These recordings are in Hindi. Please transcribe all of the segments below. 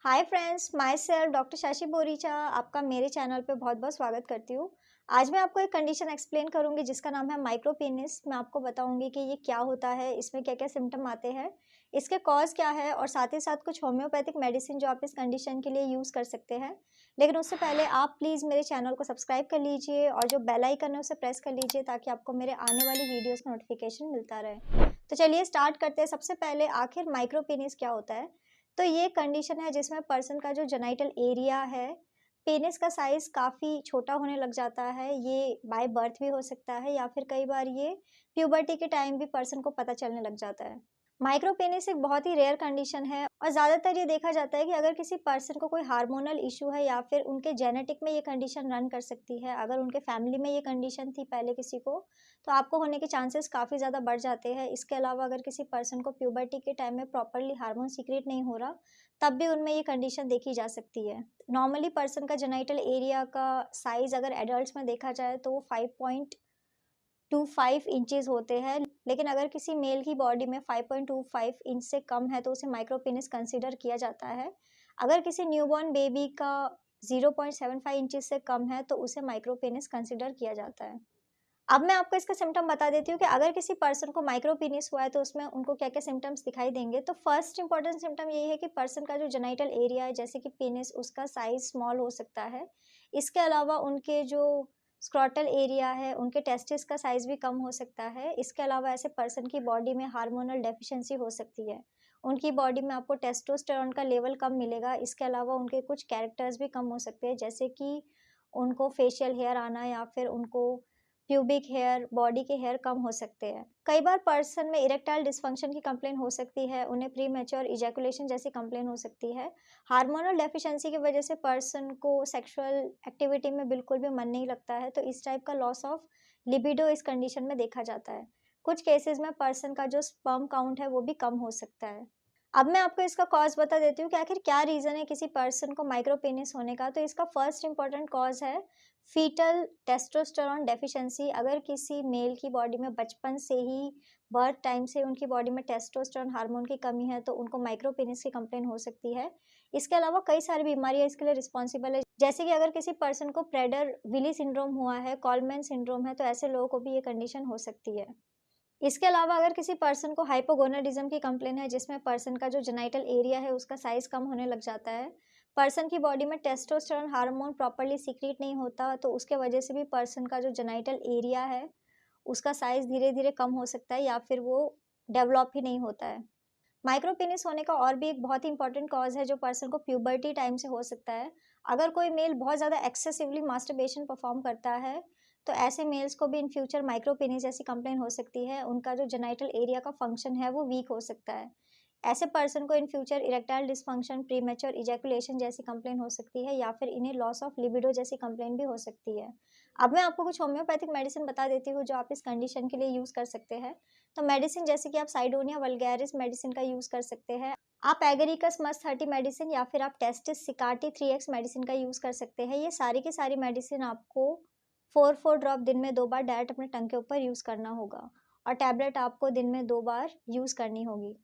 Hi friends, my self doctor Shashi Boricha आपका मेरे चैनल पे बहुत बहुत स्वागत करती हूँ। आज मैं आपको एक कंडीशन एक्सप्लेन करूँगी जिसका नाम है माइक्रो पेनिस। मैं आपको बताऊँगी कि ये क्या होता है, इसमें क्या क्या सिम्टम आते हैं, इसके कॉज क्या है और साथ ही साथ कुछ होम्योपैथिक मेडिसिन जो आप इस कंडीशन के लिए यूज़ कर सकते हैं। लेकिन उससे पहले आप प्लीज़ मेरे चैनल को सब्सक्राइब कर लीजिए और जो बेल आइकन है उसे प्रेस कर लीजिए ताकि आपको मेरे आने वाली वीडियोज़ का नोटिफिकेशन मिलता रहे। तो चलिए स्टार्ट करते हैं। सबसे पहले आखिर माइक्रो पेनिस क्या होता है? तो ये कंडीशन है जिसमें पर्सन का जो जेनाइटल एरिया है, पेनिस का साइज़ काफ़ी छोटा होने लग जाता है। ये बाय बर्थ भी हो सकता है या फिर कई बार ये प्यूबर्टी के टाइम भी पर्सन को पता चलने लग जाता है। माइक्रो पेनिस एक बहुत ही रेयर कंडीशन है और ज़्यादातर ये देखा जाता है कि अगर किसी पर्सन को कोई हार्मोनल इशू है या फिर उनके जेनेटिक में ये कंडीशन रन कर सकती है। अगर उनके फैमिली में ये कंडीशन थी पहले किसी को, तो आपको होने के चांसेस काफ़ी ज़्यादा बढ़ जाते हैं। इसके अलावा अगर किसी पर्सन को प्यूबर्टी के टाइम में प्रॉपर्ली हार्मोन सीक्रेट नहीं हो रहा, तब भी उनमें ये कंडीशन देखी जा सकती है। नॉर्मली पर्सन का जेनाइटल एरिया का साइज़ अगर एडल्ट्स में देखा जाए तो वो 5.25 इंचेस होते हैं, लेकिन अगर किसी मेल की बॉडी में 5.25 इंच से कम है तो उसे माइक्रोपेनिस कंसीडर किया जाता है। अगर किसी न्यूबॉर्न बेबी का 0.75 इंचेस से कम है तो उसे माइक्रोपेनिस कंसीडर किया जाता है। अब मैं आपको इसका सिम्पटम बता देती हूँ कि अगर किसी पर्सन को माइक्रोपेनिस हुआ है तो उसमें उनको क्या-क्या सिम्पटम्स दिखाई देंगे। तो फर्स्ट इंपॉर्टेंट सिम्पटम यही है कि पर्सन का जो जेनिटल एरिया है जैसे कि पेनिस उसका साइज़ स्मॉल हो सकता है। इसके अलावा उनके जो स्क्रोटल एरिया है, उनके टेस्टिस का साइज़ भी कम हो सकता है। इसके अलावा ऐसे पर्सन की बॉडी में हार्मोनल डेफिशिएंसी हो सकती है। उनकी बॉडी में आपको टेस्टोस्टेरोन का लेवल कम मिलेगा। इसके अलावा उनके कुछ कैरेक्टर्स भी कम हो सकते हैं जैसे कि उनको फेशियल हेयर आना या फिर उनको प्यूबिक हेयर, बॉडी के हेयर कम हो सकते हैं। कई बार पर्सन में इरेक्टाइल डिस्फंक्शन की कंप्लेन हो सकती है, उन्हें प्रीमैच्योर इजैकुलेशन जैसी कंप्लेन हो सकती है। हार्मोनल डेफिशिएंसी की वजह से पर्सन को सेक्सुअल एक्टिविटी में बिल्कुल भी मन नहीं लगता है, तो इस टाइप का लॉस ऑफ लिबिडो इस कंडीशन में देखा जाता है। कुछ केसेस में पर्सन का जो स्पर्म काउंट है वो भी कम हो सकता है। अब मैं आपको इसका कॉज़ बता देती हूँ कि आखिर क्या रीज़न है किसी पर्सन को माइक्रोपेनिस होने का। तो इसका फर्स्ट इम्पोर्टेंट कॉज़ है फीटल टेस्टोस्टेरोन डेफिशिएंसी। अगर किसी मेल की बॉडी में बचपन से ही बर्थ टाइम से उनकी बॉडी में टेस्टोस्टेरोन हार्मोन की कमी है तो उनको माइक्रोपेनिस की कंप्लेन हो सकती है। इसके अलावा कई सारी बीमारियाँ इसके लिए रिस्पॉन्सिबल है, जैसे कि अगर किसी पर्सन को प्रेडर विली सिंड्रोम हुआ है, कॉलमैन सिंड्रोम है, तो ऐसे लोगों को भी ये कंडीशन हो सकती है। इसके अलावा अगर किसी पर्सन को हाइपोगोनाडिज्म की कंप्लेन है जिसमें पर्सन का जो जेनिटल एरिया है उसका साइज कम होने लग जाता है, पर्सन की बॉडी में टेस्टोस्टेरोन हार्मोन प्रॉपर्ली सीक्रेट नहीं होता, तो उसके वजह से भी पर्सन का जो जेनिटल एरिया है उसका साइज धीरे-धीरे कम हो सकता है या फिर वो डेवलप ही नहीं होता है। माइक्रोपेनिस होने का और भी एक बहुत ही इंपॉर्टेंट कॉज़ है जो पर्सन को प्यूबर्टी टाइम से हो सकता है। अगर कोई मेल बहुत ज़्यादा एक्सेसिवली मास्टरबेशन परफॉर्म करता है, तो ऐसे मेल्स को भी इन फ्यूचर माइक्रोपेनिस जैसी कंप्लेन हो सकती है। उनका जो जेनिटल एरिया का फंक्शन है वो वीक हो सकता है। ऐसे पर्सन को in future erectile dysfunction, premature ejaculation जैसी कंप्लेन हो सकती है या फिर इन्हें लॉस ऑफ लिबिडो जैसी कंप्लेन भी हो सकती है। अब मैं आपको कुछ होम्योपैथिक मेडिसिन बता देती हूँ जो आप इस कंडीशन के लिए यूज़ कर सकते हैं। तो मेडिसिन जैसे कि आप साइडोनिया वल्गैरिस मेडिसिन का यूज़ कर सकते हैं। आप एगरिकस मस्ट 30 मेडिसिन या फिर आप टेस्टिस सिकाटी 3x मेडिसिन का यूज़ कर सकते हैं। ये सारी की सारी मेडिसिन आपको 4-4 ड्रॉप दिन में 2 बार डायरेक्ट अपने टंग के ऊपर यूज़ करना होगा और टैबलेट आपको दिन में 2 बार यूज़ करनी होगी।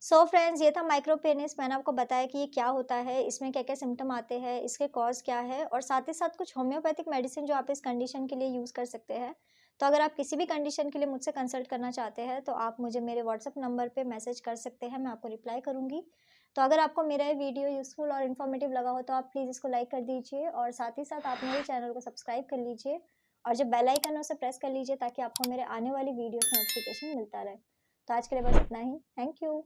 सो फ्रेंड्स, ये था माइक्रोपेनिस। मैंने आपको बताया कि ये क्या होता है, इसमें क्या-क्या सिम्पटम आते हैं, इसके कॉज़ क्या है और साथ ही साथ कुछ होम्योपैथिक मेडिसिन जो आप इस कंडीशन के लिए यूज़ कर सकते हैं। तो अगर आप किसी भी कंडीशन के लिए मुझसे कंसल्ट करना चाहते हैं, तो आप मुझे मेरे व्हाट्सएप नंबर पे मैसेज कर सकते हैं, मैं आपको रिप्लाई करूँगी। तो अगर आपको मेरा ये वीडियो यूज़फुल और इन्फॉर्मेटिव लगा हो, तो आप प्लीज़ इसको लाइक कर दीजिए और साथ ही साथ आप मेरे चैनल को सब्सक्राइब कर लीजिए और जो बेल आइकन है उसे प्रेस कर लीजिए ताकि आपको मेरे आने वाली वीडियोज़ नोटिफ़िकेशन मिलता रहे। तो आज के लिए बस इतना ही। Thank you.